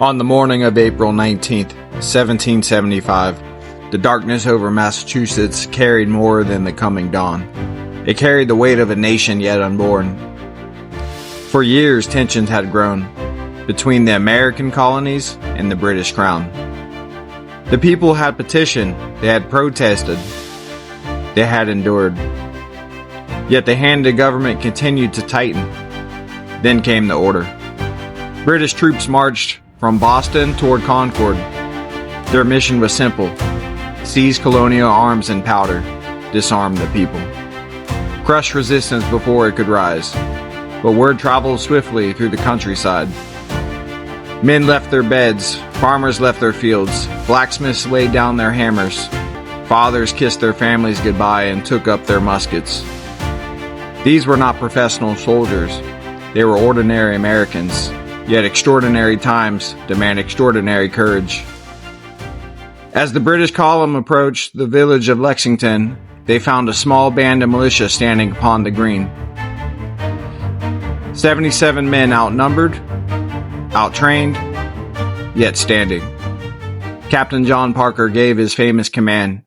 On the morning of April 19th, 1775, the darkness over Massachusetts carried more than the coming dawn. It carried the weight of a nation yet unborn. For years, tensions had grown between the American colonies and the British Crown. The people had petitioned, they had protested, they had endured. Yet the hand of government continued to tighten. Then came the order. British troops marched from Boston toward Concord. Their mission was simple: seize colonial arms and powder, disarm the people. Crush resistance before it could rise. But word traveled swiftly through the countryside. Men left their beds, farmers left their fields, blacksmiths laid down their hammers, fathers kissed their families goodbye and took up their muskets. These were not professional soldiers, they were ordinary Americans, yet extraordinary times demand extraordinary courage. As the British column approached the village of Lexington, they found a small band of militia standing upon the green. 77 men outnumbered, outtrained, yet standing. Captain John Parker gave his famous command: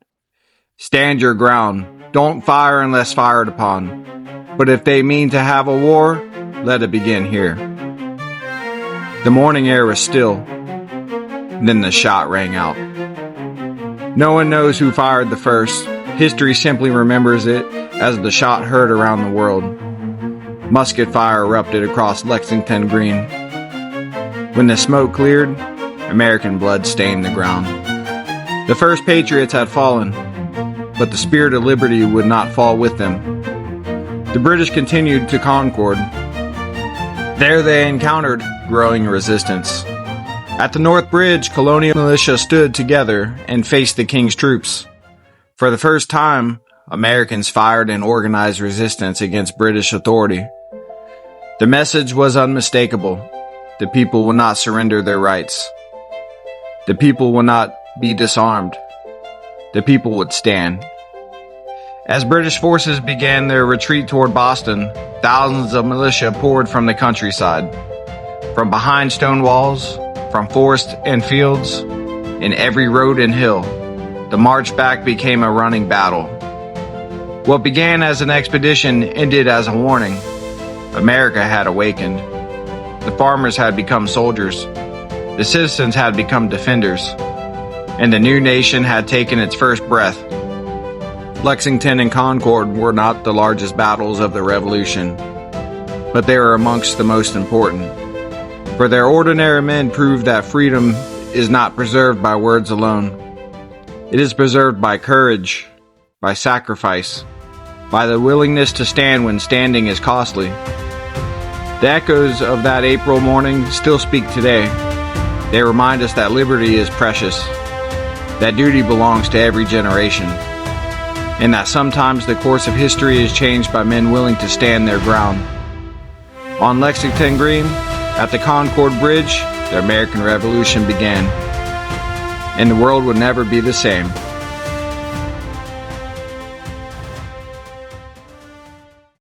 "Stand your ground, don't fire unless fired upon. But if they mean to have a war, let it begin here." The morning air was still. Then the shot rang out. No one knows who fired the first. History simply remembers it as the shot heard around the world. Musket fire erupted across Lexington Green. When the smoke cleared, American blood stained the ground. The first patriots had fallen, but the spirit of liberty would not fall with them. The British continued to Concord. There they encountered growing resistance. At the North Bridge, colonial militia stood together and faced the King's troops. For the first time, Americans fired in organized resistance against British authority. The message was unmistakable. The people will not surrender their rights. The people will not be disarmed. The people would stand. As British forces began their retreat toward Boston, thousands of militia poured from the countryside. From behind stone walls, from forest and fields, in every road and hill, the march back became a running battle. What began as an expedition ended as a warning. America had awakened. The farmers had become soldiers. The citizens had become defenders. And the new nation had taken its first breath. Lexington and Concord were not the largest battles of the Revolution, but they were amongst the most important. For their ordinary men proved that freedom is not preserved by words alone. It is preserved by courage, by sacrifice, by the willingness to stand when standing is costly. The echoes of that April morning still speak today. They remind us that liberty is precious, that duty belongs to every generation, and that sometimes the course of history is changed by men willing to stand their ground. On Lexington Green, at the Concord Bridge, the American Revolution began, and the world would never be the same.